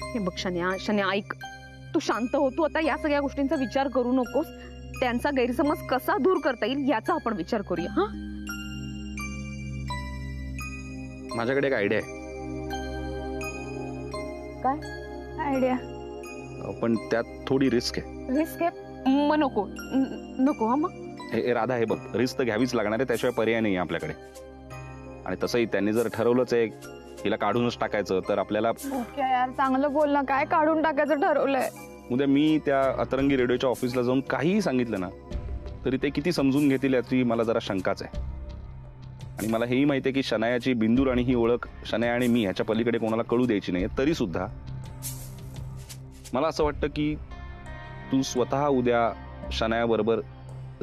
हे बघ शन्या, शन्या ऐक, तू शांत हो. तू आता या सगळ्या गोष्टींचा विचार करू नकोस. त्यांचा गैरसमज कसा दूर करता येईल याचा आपण विचार करूया. हा, माझ्याकडे एक आयडिया आहे. काय आयडिया? पण त्यात थोडी रिस्क आहे. रिस्क आहे? मग नको नको. हा मग हे राधा, हे बघ, रिस्क तर घ्यावीच लागणार आहे, त्याशिवाय पर्याय नाही आपल्याकडे. आणि तसंही त्यांनी जर ठरवलंच आहे हिला काढूनच टाकायचं तर आपल्याला. ओके यार, चांगलं बोल ना, काय काढून टाकायचं ठरवलंय? उद्या मी त्या अतरंगी रेडिओच्या ऑफिसला जाऊन काहीही सांगितलं ना तरी ते किती समजून घेतील याची मला जरा शंकाच आहे. आणि मला हेही माहिती आहे की शनायाची बिंदूर आणि ही ओळख शनाया आणि मी ह्याच्या पलीकडे कोणाला कळू द्यायची नाही. तरी सुद्धा मला असं वाटतं की तू स्वतः उद्या शनाया बरोबर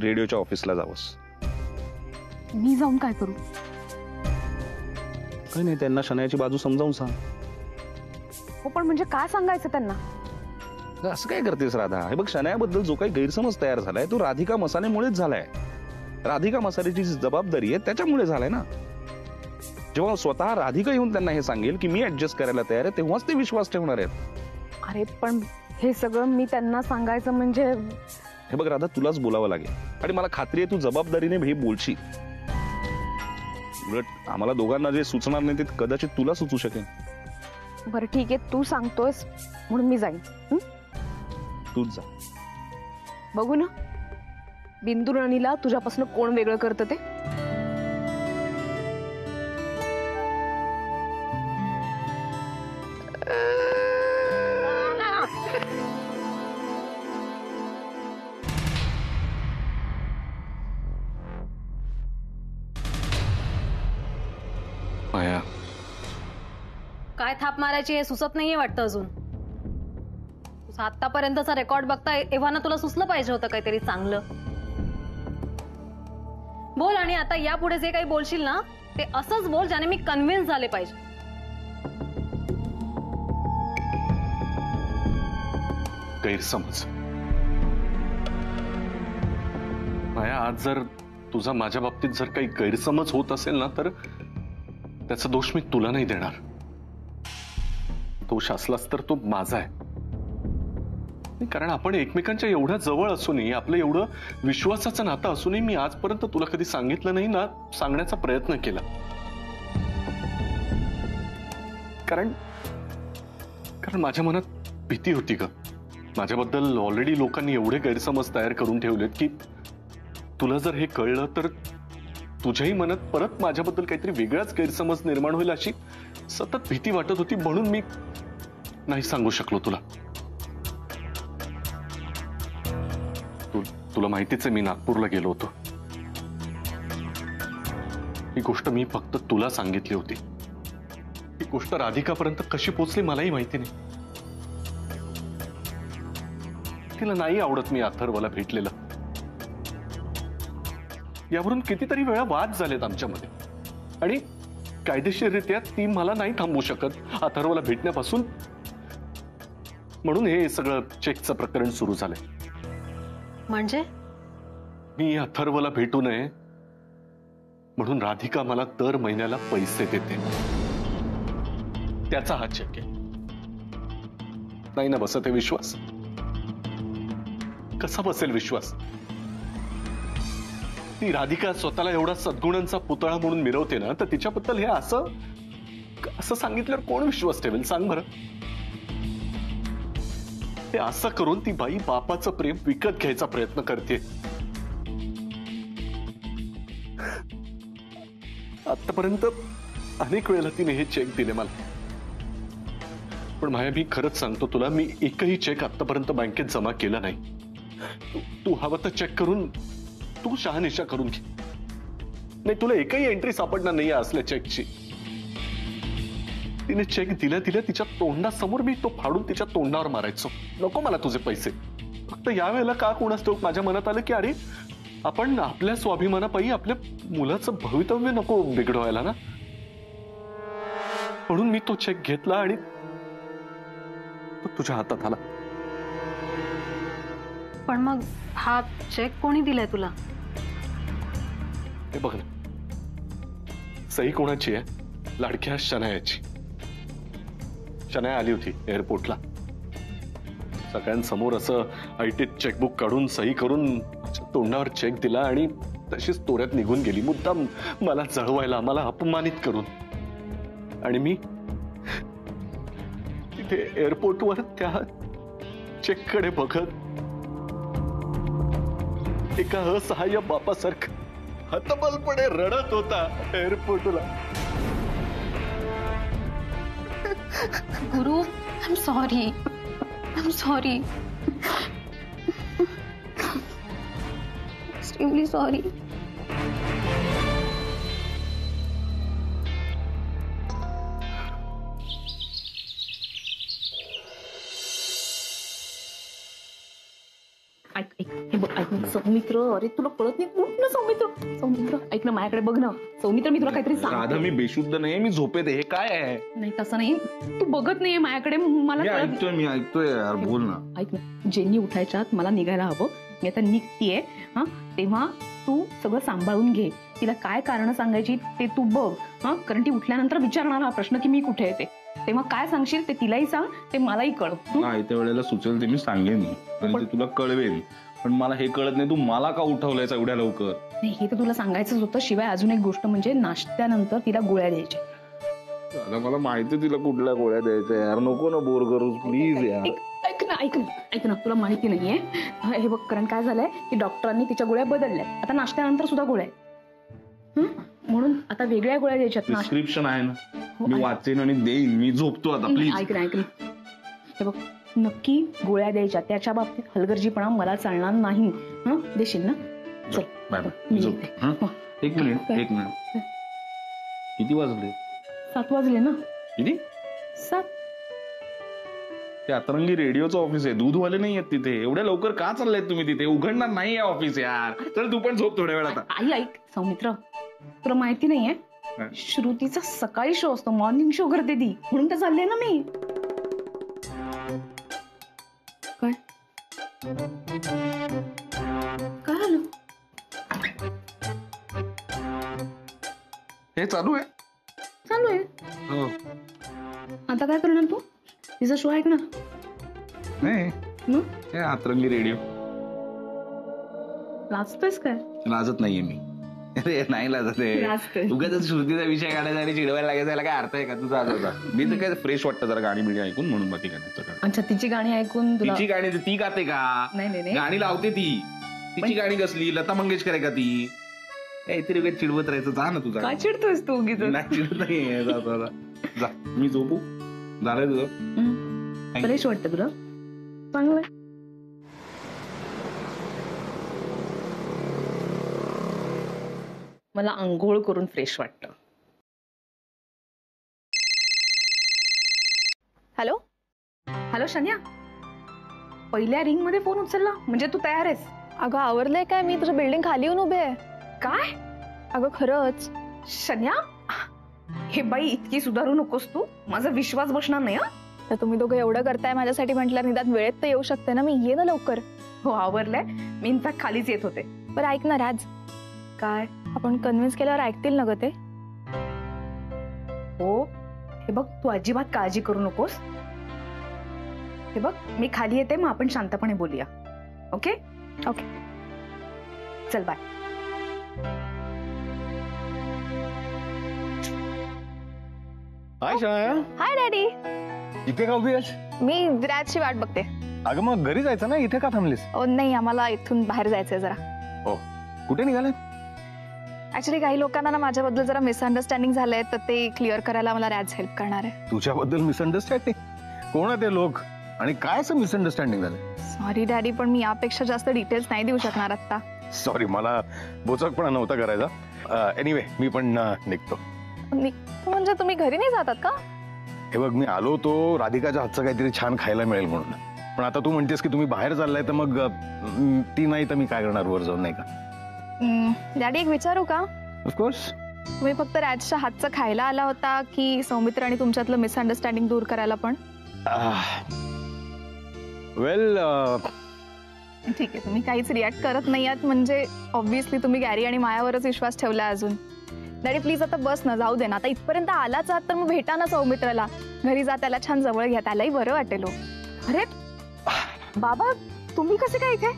रेडिओच्या ऑफिसला जावंस. मी जाऊन काय करू? काही नाही, त्यांना शनायाची बाजू समजावून सांग. हो पण म्हणजे काय सांगायचं त्यांना? असं काय करतेस राधा? हे बघ, शनायाबद्दल जो काही गैरसमज तयार झालाय तो राधिका मसालेमुळेच झालाय. राधिका मसालेची जबाबदारी आहे त्याच्यामुळे झालाय ना. जेव्हा स्वतः राधिका येऊन त्यांना हे सांगेल की मी ऍडजस्ट करायला तयार आहे तेव्हाच ते विश्वास ठेवणार आहेत. अरे पण हे सगळं मी त्यांना सांगायचं म्हणजे? हे बघ राधा, तुलाच बोलावं लागेल आणि मला खात्री आहे तू जबाबदारीने हे बोलशील. उलट आम्हाला दोघांना जे सुचणार नाही ते कदाचित तुला सुचू शकेल. बरं ठीक आहे, तू सांगतोयस म्हणून मी जाईन. तूच जा. बघू ना बिंदू राणीला तुझ्यापासून कोण वेगळं करतं ते. माया, काय थाप मारायची हे सुचत नाहीये वाटतं अजून. आतापर्यंतचा रेकॉर्ड बघता एव्हाना तुला सुचलं पाहिजे होतं काहीतरी चांगलं. बोल, आणि आता यापुढे जे काही बोलशील ना ते असंच बोल ज्याने मी कन्व्हिन्स झाले पाहिजे. गैरसमज माया, आज जर तुझा माझ्या बाबतीत जर काही गैरसमज होत असेल ना तर त्याचा दोष मी तुला नाही देणार. दोष असलाच तर तो माझा आहे. कारण आपण एकमेकांच्या एवढ्या जवळ असूनही, आपलं एवढं विश्वासाचं नातं असूनही मी आजपर्यंत तुला कधी सांगितलं नाही ना सांगण्याचा प्रयत्न केला. कारण माझ्या मनात भीती होती ग. माझ्याबद्दल ऑलरेडी लोकांनी एवढे गैरसमज तयार करून ठेवलेत की तुला जर हे कळलं तर तुझ्याही मनात परत माझ्याबद्दल काहीतरी वेगळाच गैरसमज निर्माण होईल अशी सतत भीती वाटत होती. म्हणून मी नाही सांगू शकलो तुला. तुला माहितीच आहे मी नागपूरला गेलो होतो. ही गोष्ट मी फक्त तुला सांगितली होती. ही गोष्ट राधिकापर्यंत कशी पोहोचली मलाही माहिती नाही. तिला नाही आवडत मी अथर्वला भेटलेलं. यावरून कितीतरी वेळा वाद झालेत आमच्यामध्ये आणि कायदेशीररित्या ती मला नाही थांबवू शकत अथर्वला भेटण्यापासून. म्हणून हे सगळं चेकचं प्रकरण सुरू झालंय. म्हणजे मी अथर्वला भेटू नये म्हणून राधिका मला दर महिन्याला पैसे देते. त्याचा हा चेक आहे. नाही ना बसत आहे विश्वास? कसा बसेल विश्वास? ती राधिका स्वतःला एवढा सद्गुणांचा पुतळा म्हणून मिरवते ना तर तिच्याबद्दल हे असं सांगितल्यावर कोण विश्वास ठेवेल सांग बरं? ते असं करून ती बाई बापाचं प्रेम विकत घ्यायचा प्रयत्न करते. आतापर्यंत अनेक वेळेला तिने हे चेक दिले मला. पण माया, मी खरंच सांगतो तुला, मी एकही चेक आतापर्यंत बँकेत जमा केला नाही. तू हवं तर चेक करून तू शहानिशा करून घे. नाही, तुला एकही एंट्री सापडणार नाही असल्या चेकची. तिने चेक दिल्या दिल्या तिच्या तोंडासमोर मी तो फाडून तिच्या तोंडावर मारायचो. नको मला तुझे पैसे. फक्त यावेळेला का कोणास ठाऊक माझ्या मनात आलं की अरे आपण आपल्या स्वाभिमानापायी आपल्या मुलाचं भवितव्य नको बिघडवायला ना. म्हणून मी तो चेक घेतला आणि तो तुझ्या हातात आला. पण मग हा चेक कोणी दिलाय तुला? हे बघ ना, सही कोणाची आहे? लाडक्या शनायाची. शनाया आली होती एअरपोर्टला. सगळ्यांसमोर असं आयटीत चेकबुक काढून सही करून तोंडावर चेक दिला आणि तशीच तोऱ्यात निघून गेली, मुद्दाम मला जळवायला, मला अपमानित करून. आणि मी तिथे एअरपोर्टवर त्या चेककडे बघत एका असहाय्य बापासारखं हतबलपणे रडत होता एअरपोर्टला. गुरु, I am sorry. Extremely sorry. ऐक ऐक हे बघ, ऐक ना सौमित्र, अरे तुला कळत नाही, उठ ना सौमित्र, ऐक ना माझ्याकडे बघ ना सौमित्र, मी तुला काहीतरी राधा सांगते. मी बेशुद्ध नाही, मी झोपेत आहे. हे काय आहे? नाही तसं नाही, तू बघत नाहीये माझ्याकडे, मला कळत नाही. मी ऐकतोय यार, बोल ना. ऐक ना, जेनी उठायच्या आत मला निघायला हवं, मी आता निघतीये. हा, तेव्हा तू सगळं सांभाळून घे. तिला काय कारण सांगायची ते तू बघ. हा, कारण ती उठल्यानंतर विचारणार हा प्रश्न की मी कुठे येते. तेव्हा काय सांगशील ते तिलाही सांग, ते मलाही कळव. नाही त्या वेळेला सुचेल ते मी सांगेन, आणि ते तुला कळवेन. पण मला हे कळत नाही, तू मला का उठवलंयस एवढ्या लवकर? नाही, हे तर तुला सांगायचंच होतं. शिवाय अजून एक गोष्ट म्हणजे नाश्त्यानंतर तिला गोळ्या द्यायच्या. आता मला माहिती तिला कुठल्या गोळ्या द्यायच्या यार, नको ना बोर करूस प्लीज यार. ऐक ना तुला माहिती नाहीये हे बघ, कारण काय झालंय की डॉक्टरांनी तिच्या गोळ्या बदलल्या, आता नाश्त्यानंतर सुद्धा गोळ्या आहेत. म्हणून आता वेगळ्या गोळ्या द्यायच्यात. प्रिस्क्रिप्शन आहे ना, मी वाचेन आणि देईन. मी झोपतो आता प्लीज. ऐक ना हे बघ, नक्की गोळ्या द्यायच्या, त्याच्या बाबतीत हलगर्जीपणा मला चालणार नाही. देशील ना? चल बाय मी बाय. येते. एक मिनिट. किती वाजले? 7 वाजले ना. किती? 7. ते अतरंगी रेडिओचं ऑफिस आहे, दूधवाले नाही आहेत तिथे. एवढ्या लवकर का चाललेत तुम्ही तिथे? उघडणार नाही ऑफिस यार. चल तू पण झोप थोड्या वेळ आता. ऐक सौमित्र, तुला माहिती नाहीये श्रुतीचा सकाळी शो असतो, मॉर्निंग शो करते ती, म्हणून तर चालले ना मी. काय काय झालं? हे चालू आहे. हो. आता काय करणार तू? तिचा शो ऐक ना. नाही हे अतरंगी रेडिओ. लाजतोयस काय? लाजत नाहीये मी. अरे नाही लाजत आहे. उगाच श्रुतीचा विषय काढायचा आणि चिडवायला लागायचा, याला काय अर्थ आहे का तुझा? होता मी तर काय फ्रेश वाटतं जरा गाणी बिणी ऐकून, म्हणून बाकी काय. अच्छा, तिची गाणी ऐकून तुला? तिची गाणी ती गाते का? नाही गाणी लावते ती. तिची गाणी कसली? लता मंगेशकर आहे का ती? काहीतरी वेगळं चिडवत राहायचं. जा ना तुझा. काय चिडतोयस तू? नाही चिडत नाहीये. जा मी झोपू. झालंय तुझं? फ्रेश वाटतं तुला? चांगलंय. मला आंघोळ करून फ्रेश वाटतं. हॅलो हॅलो शन्या, पहिल्या रिंग मध्ये फोन उचलला म्हणजे तू तयार आहेस? अगं आवरलंय काय? मी तुझ्या बिल्डिंग खाली येऊन उभे आहे. काय? अगं खरंच. शन्या, हे बाई इतकी सुधारू नकोस तू, माझा विश्वास बसणार नाही. तर तुम्ही दोघं एवढं करताय माझ्यासाठी म्हटलं, निदान वेळेत तर येऊ शकते ना. मी ये ना लवकर. हो आवरलंय, मी इनफॅक्ट खालीच येत होते. बरं ऐक ना राज, काय? आपण कन्व्हिन्स केल्यावर ऐकतील ना ग ते? हो, हे बघ तू अजिबात काळजी करू नकोस. हे बघ मी खाली येते, मग आपण शांतपणे बोलूया. ओके ओके, चल बाय. हाय शनाया. हाय डॅडी. इथे का उभी आहेस? मी राजची वाट बघते. अगं मग घरी जायचं ना, इथे का थांबलीस? नाही, आम्हाला इथून बाहेर जायचंय जरा. हो, कुठे निघाले? ऍक्च्युली काही लोकांना ना माझ्याबद्दल जरा मिसअंडरस्टँडिंग झालंय, तर ते क्लिअर करायला मला राज हेल्प करणार आहे. तुझ्याबद्दल मिसअंडरस्टँडिंग? कोण आहे ते लोक आणि काय असं मिसअंडरस्टँडिंग झालं? सॉरी डॅडी, पण मी यापेक्षा जास्त डिटेल्स नाही देऊ शकणार आता. सॉरी, मला बोचकपणा नव्हता करायचा. एनिवे मी पण निघतो. म्हणजे तुम्ही घरी नाही जातात का? हे बघ, मी आलो तो राधिकाच्या हातचं काहीतरी छान खायला मिळेल म्हणून, पण आता तू म्हणतेस की तुम्ही बाहेर चाललाय, तर मग ती नाही तर मी काय करणार वर जाऊन, नाही का? डॅडी एक विचारू का? ऑफकोर्स. तुम्ही फक्त राजच्या हातचं खायला आला होता की सौमित्र आणि तुमच्यातलं मिसअंडरस्टँडिंग दूर करायला पण? वेल, ठीक आहे, तुम्ही काहीच रिॲक्ट करत नाही आहात म्हणजे ऑब्व्हियसली तुम्ही गॅरी आणि मायावरच विश्वास ठेवला अजून. डॅडी प्लीज आता बस ना, जाऊ दे ना. आता इथपर्यंत आलाच आहात तर मग भेटा ना सौमित्राला. घरी जा, त्याला छान जवळ घ्या, त्यालाही बरं वाटेल हो. अरे बाबा, तुम्ही कसे काय इथे?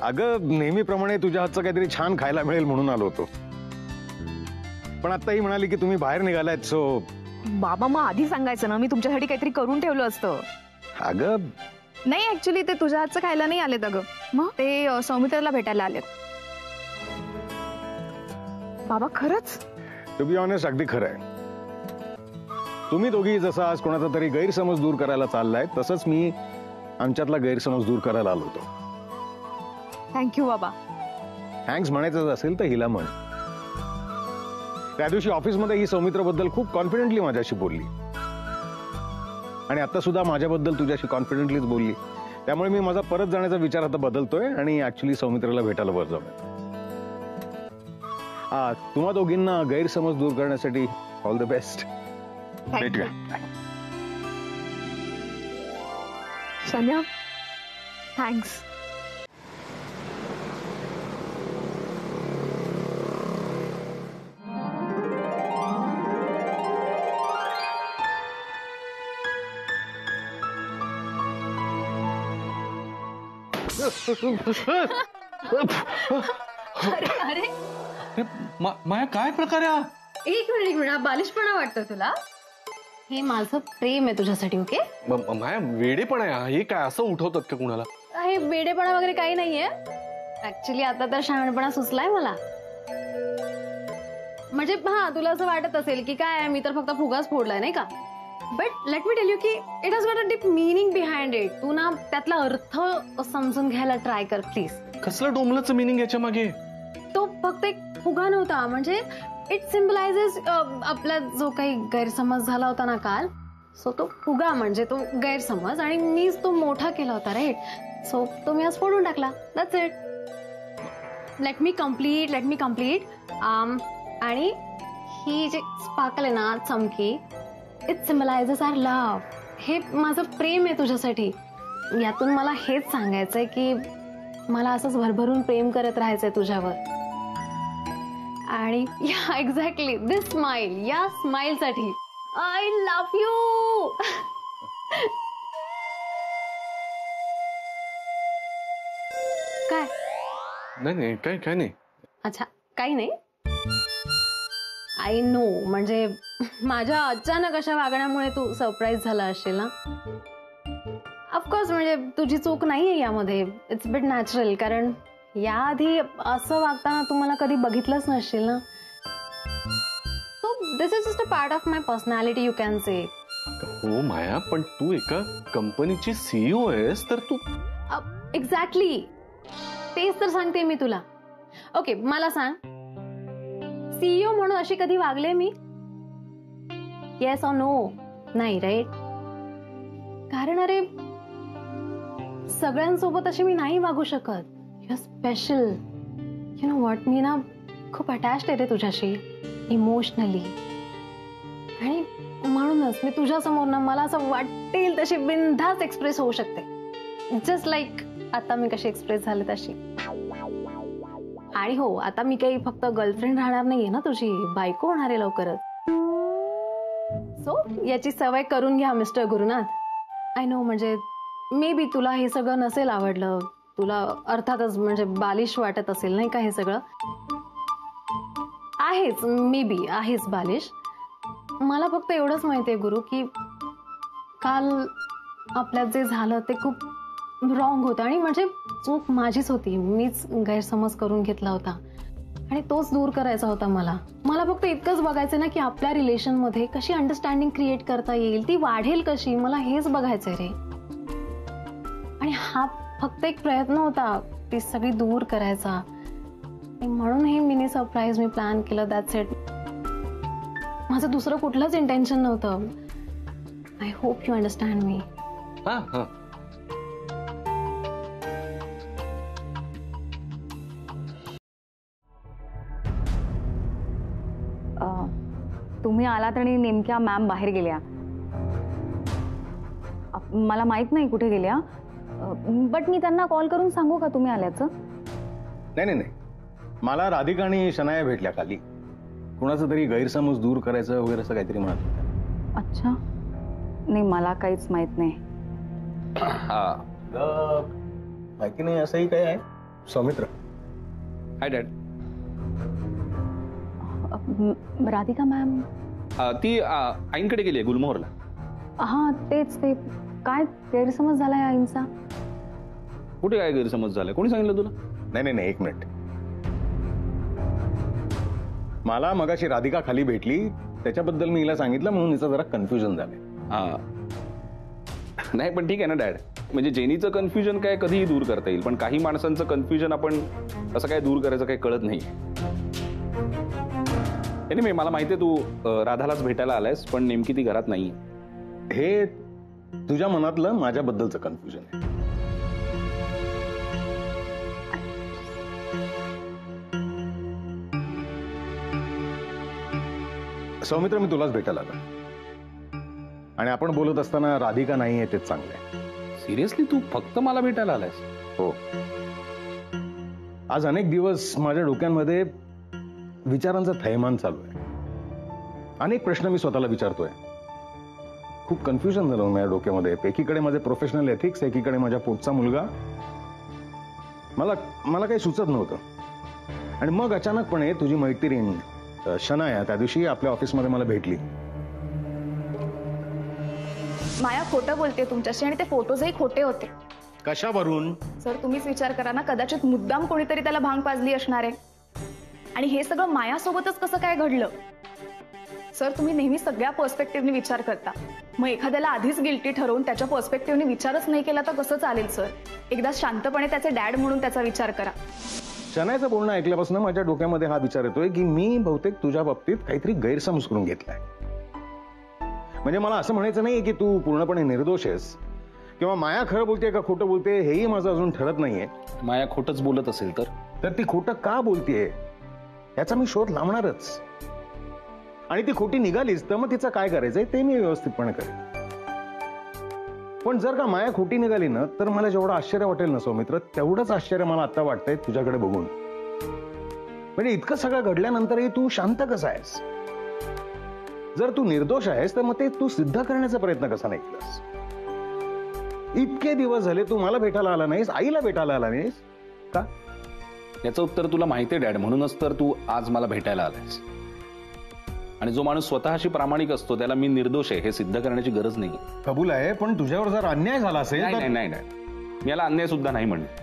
अगं नेहमीप्रमाणे तुझ्या हातचं काहीतरी छान खायला मिळेल म्हणून आलो होतो. पण आता ही म्हणाली की तुम्ही बाहेर निघालायत, सो बाबा मग आधी सांगायचं ना, मी तुमच्यासाठी काहीतरी करून ठेवलं असतं. अगं नाही, ऍक्च्युली ते तुझ्या हातचं खायला नाही आलेत अगं. मग? ते सौमित्रला भेटायला आलेत. बाबा खरंच? टू बी ऑनेस्ट अगदी खरं आहे. तुम्ही दोघी जसं आज कोणाचा तरी गैरसमज दूर करायला चाललाय, तसंच मी आमच्यातला गैरसमज दूर करायला आलो होतो. थँक्यू बाबा. थँक्स म्हणायचं असेल तर हिला म्हण. त्या दिवशी ऑफिसमध्ये ही सौमित्रबद्दल खूप कॉन्फिडेंटली माझ्याशी बोलली आणि आता सुद्धा माझ्याबद्दल तुझ्याशी कॉन्फिडेंटलीच बोलली. त्यामुळे मी माझा परत जाण्याचा विचार आता बदलतोय आणि ऍक्च्युली सौमित्रला भेटायला वर जाऊया. तुम्हा दोघींना गैरसमज दूर करण्यासाठी ऑल द बेस्ट. भेटूया. शन्या, थँक्स. अरे माया काय प्रकार आहे? एक मिनिट, हा बालिशपणा वाटतो तुला? हे माझं प्रेम आहे तुझ्यासाठी. ओके, माया वेडेपण आहे. हे काय असं उठवतात का कुणाला? हे वेडेपणा वगैरे काही नाहीये. ऍक्च्युली आता तर शहाणपणा सुचलाय मला. म्हणजे हा, तुला असं वाटत असेल की काय मी तर फक्त फुगाच फोडलाय नाही का, but let me tell you की it has got a deep meaning behind it. तू ना त्यातला अर्थ समजून घ्यायला ट्राय कर प्लीज. कसलं डोंबलाचं मिनिंग याच्या मागे? तो फक्त एक फुगा नव्हता, म्हणजे इट सिम्बलायझेस आपला जो काही गैरसमज झाला होता ना काल, सो तो फुगा म्हणजे तो गैरसमज, आणि मीच तो मोठा केला होता, राईट? सो तो मी आज फोडून टाकला. That's it. Let me complete. आणि ही जी स्पार्कल आहे ना, चमकी, इट सिम्बलायझेस आवर लव्ह. हे माझं प्रेम आहे तुझ्यासाठी. यातून मला हेच सांगायचंय की मला असंच भरभरून प्रेम करत राहायचंय तुझ्यावर. आणि या एक्झॅक्टली दिस स्माइल, या स्माइल साठी आय लव्ह यू. काय? नाही काय नाही. अच्छा, काही नाही. आय नो, म्हणजे माझ्या अचानक अशा वागण्यामुळे तू सरप्राईज झाला असशील ना. ऑफकोर्स, म्हणजे तुझी चूक नाहीये यामध्ये. इट्स बिट नॅचरल, कारण याआधी असं वागताना तू मला कधी बघितलंच नसशील ना. So this is just a part of my personality, you can say. हो माया, पण तू एका कंपनीची सीईओ आहेस, तर तू एक्झॅक्टली तेच तर सांगते मी तुला. ओके, मला सांग, सीईओ म्हणून अशी कधी वागले मी? Yes or no? नाही, राईट? कारण अरे सगळ्यांसोबत अशी मी नाही वागू शकत. You are special. You know what, मी ना खूप अटॅच्ड आहे रे तुझ्याशी इमोशनली, आणि म्हणूनच मी तुझ्या समोर ना मला असं वाटेल तशी बिनधास्त एक्सप्रेस होऊ शकते, जस्ट लाईक आता मी कशी एक्सप्रेस झाले तशी. आणि हो, आता मी काही फक्त गर्लफ्रेंड राहणार नाहीये ना तुझी, बायको होणार आहे लवकरच. सो याची सवय करून घ्या मिस्टर गुरुनाथ. आय नो, म्हणजे मे बी तुला हे सगळं नसेल आवडलं, तुला अर्थातच म्हणजे बालिश वाटत असेल नाही का हे सगळं. आहेच, मे बी आहेच बालिश. मला फक्त एवढंच माहितीये गुरु की काल आपल्यात जे झालं ते खूप रॉंग होतं, आणि म्हणजे चूक माझीच होती. मीच गैरसमज करून घेतला होता आणि तोच दूर करायचा होता मला. मला फक्त इतकंच बघायचं ना की आपल्या रिलेशनमध्ये कशी अंडरस्टँडिंग क्रिएट करता येईल, ती वाढेल कशी, मला हेच बघायचंय रे. आणि हा फक्त एक प्रयत्न होता ती सगळी दूर करायचा, म्हणून हे मिनी सरप्राईज मी प्लॅन केलं. That's it. माझं दुसरं कुठलंच इंटेन्शन नव्हतं. आय होप यू अंडरस्टँड मी. हा, तुम्ही आलात आणि नेमक्या मॅम बाहेर गेल्या. मला माहित नाही कुठे गेल्या, बट मी त्यांना कॉल करून सांगू का तुम्ही आल्याचं? नाही, मला राधिका आणि शनाया भेटल्या खाली. कुणाचं तरी गैरसमज दूर करायचं वगैरे असं काहीतरी म्हणत होत्या. अच्छा, नाही, मला काहीच माहित नाही. हा. माहिती नाही असंही काय आहे? सौमित्र, हाय डॅड. राधिका मॅम. ती आईंकडे गेली आहे गुलमोहरला. हा तेच ते. काय गैरसमज झालाय आईंचा? कुठे काय गैरसमज झालाय? कोणी सांगितलं तुला? नाही, एक मिनिट. मला मगाशी राधिका खाली भेटली, त्याच्याबद्दल मी हिला सांगितलं म्हणून हिचं जरा कन्फ्युजन झालंय. हा. नाही पण ठीक आहे ना डॅड, म्हणजे जेनीचं कन्फ्युजन काय कधीही दूर करता येईल, पण काही माणसांचं कन्फ्युजन आपण असं काय दूर करायचं काही कळत नाही. एनिवे, मला माहितीये तू राधालाच भेटायला आलायस, पण नेमकी ती घरात नाही. हे तुझ्या मनातलं माझ्याबद्दलचं कन्फ्युजन आहे. सौमित्र, मी तुलाच भेटायला आलो आणि आपण बोलत असताना राधिका नाही आहे तेच चांगलं आहे. सिरियसली तू फक्त मला भेटायला आलायस? हो. आज अनेक दिवस माझ्या डोक्यांमध्ये विचारांचं थैमान चालू आहे. अनेक प्रश्न मी स्वतःला विचारतोय. खूप कन्फ्युजन झालं माझ्या डोक्यामध्ये. एकीकडे माझे प्रोफेशनल एथिक्स, एकीकडे माझ्या पोटचा मुलगा. मला काही सुचत नव्हतं. आणि मग अचानकपणे तुझी मैत्रीण शनाया त्या दिवशी आपल्या ऑफिसमध्ये मला भेटली. माया खोटं बोलते तुमच्याशी आणि ते फोटोजही खोटे होते. कशावरून? सर, तुम्हीच विचार करा ना, कदाचित मुद्दाम कोणीतरी त्याला भांग पाजली असणार आहे. आणि हे सगळं मायासोबतच कसं काय घडलं? सर, तुम्ही नेहमी सगळ्या पर्स्पेक्टिव्हने विचार करता. मग एखाद्याला आधीच गिल्टी ठरवून त्याच्या पर्स्पेक्टिव्हने विचारच नाही केला तर कसं चालेल सर? एकदा शांतपणे त्याचे डॅड म्हणून त्याचा विचार करा. शनायाचं बोलणं ऐकल्यापासून माझ्या डोक्यामध्ये हा विचार येतोय की मी बहुतेक तुझ्या बाबतीत काहीतरी गैरसमज करून घेतलाय. म्हणजे मला असं म्हणायचं नाहीये की तू पूर्णपणे निर्दोष आहेस किंवा माया खरं बोलते का खोटं बोलते हेही माझं अजून ठरत नाहीये. माया खोटंच बोलत असेल तर ती खोटं का बोलतेय याचा मी शोध लावणारच. आणि ती खोटी निघालीच तर मग तिचं काय करायचंय ते मी व्यवस्थितपणे करेन. पण जर का माया खोटी निघाली ना तर मला जेवढं आश्चर्य वाटेल ना सौमित्र, तेवढंच आश्चर्य मला आता वाटतंय तुझ्याकडे बघून. म्हणजे इतकं सगळं घडल्यानंतरही तू शांत कसा आहेस? जर तू निर्दोष आहेस तर मग ते तू सिद्ध करण्याचा प्रयत्न कसा नाही केलास? इतके दिवस झाले तू मला भेटायला आला नाहीस, आईला भेटायला आला नाहीस का? याचं उत्तर तुला माहितीये डॅड, म्हणूनच तर तू आज मला भेटायला आलायस. आणि जो माणूस स्वतःशी प्रामाणिक असतो त्याला मी निर्दोष आहे हे सिद्ध करण्याची गरज नाही. कबूल आहे, पण तुझ्यावर जर अन्याय झाला असेल नाही नाही नाही, मी याला अन्याय सुद्धा नाही म्हणत.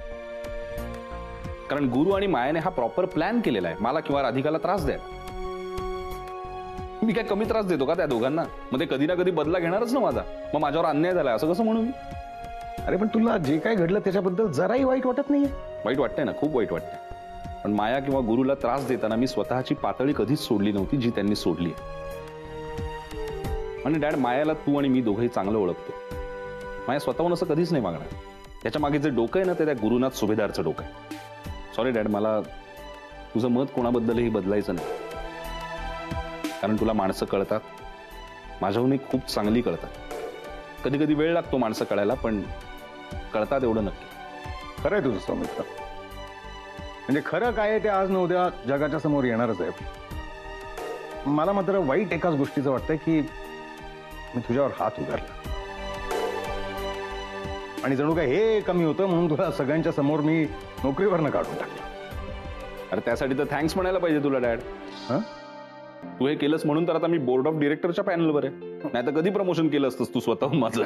कारण गुरु आणि मायाने हा प्रॉपर प्लॅन केलेला आहे मला किंवा राधिकाला त्रास द्यायला. मी काय कमी त्रास देतो का त्या दोघांना? मग ते कधी ना कधी बदला घेणारच ना माझा. मग माझ्यावर अन्याय झालाय असं कसं म्हणू मी? अरे पण तुला जे काय घडलं त्याच्याबद्दल जराही वाईट वाटत नाहीये? वाईट वाटतंय ना, खूप वाईट वाटतंय. पण माया किंवा गुरुला त्रास देताना मी स्वतःची पातळी कधीच सोडली नव्हती जी त्यांनी सोडली. आणि डॅड, मायाला तू आणि मी दोघंही चांगलं ओळखतो. माया स्वतःहून असं कधीच नाही मागणार. त्याच्या मागे जे डोकं आहे ना ते त्या गुरुनाथ सुभेदारचं डोकं आहे. सॉरी डॅड, मला तुझं मत कोणाबद्दलही बदलायचं नाही. कारण तुला माणसं कळतात, माझ्याहूनही खूप चांगली कळतात. कधी कधी वेळ लागतो माणसं कळायला, पण कळतात एवढं नक्की. खरंय तुझं सौमित्र. म्हणजे खरं काय आहे ते आज न उद्या जगाच्या समोर येणारच आहे. मला मात्र वाईट एकाच गोष्टीचं वाटतंय की मी तुझ्यावर हात उगारला आणि जणू काय हे कमी होतं म्हणून तुला सगळ्यांच्या समोर मी नोकरीवरनं काढून टाकलं. अरे त्यासाठी तर थँक्स म्हणायला पाहिजे तुला डॅड. तू हे केलंस म्हणून तर आता मी बोर्ड ऑफ डिरेक्टरच्या पॅनलवर आहे. नाही तर कधी प्रमोशन केलं असतंस तू स्वतःहून माझं.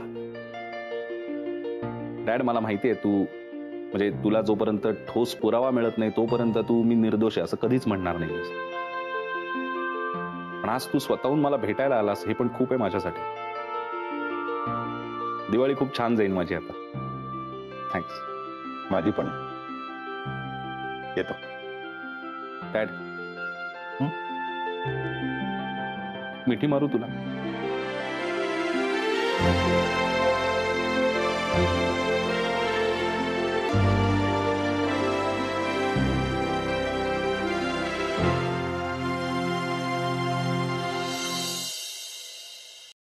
डॅड, मला माहितीये तू म्हणजे तुला जोपर्यंत ठोस पुरावा मिळत नाही तोपर्यंत तू मी निर्दोष आहे असं कधीच म्हणणार नाहीस. पण आज तू स्वतःहून मला भेटायला आलास हे पण खूप आहे माझ्यासाठी. दिवाळी खूप छान जाईल माझी आता. थँक्स. माझी पण. येतो डॅड. मिठी मारू तुला?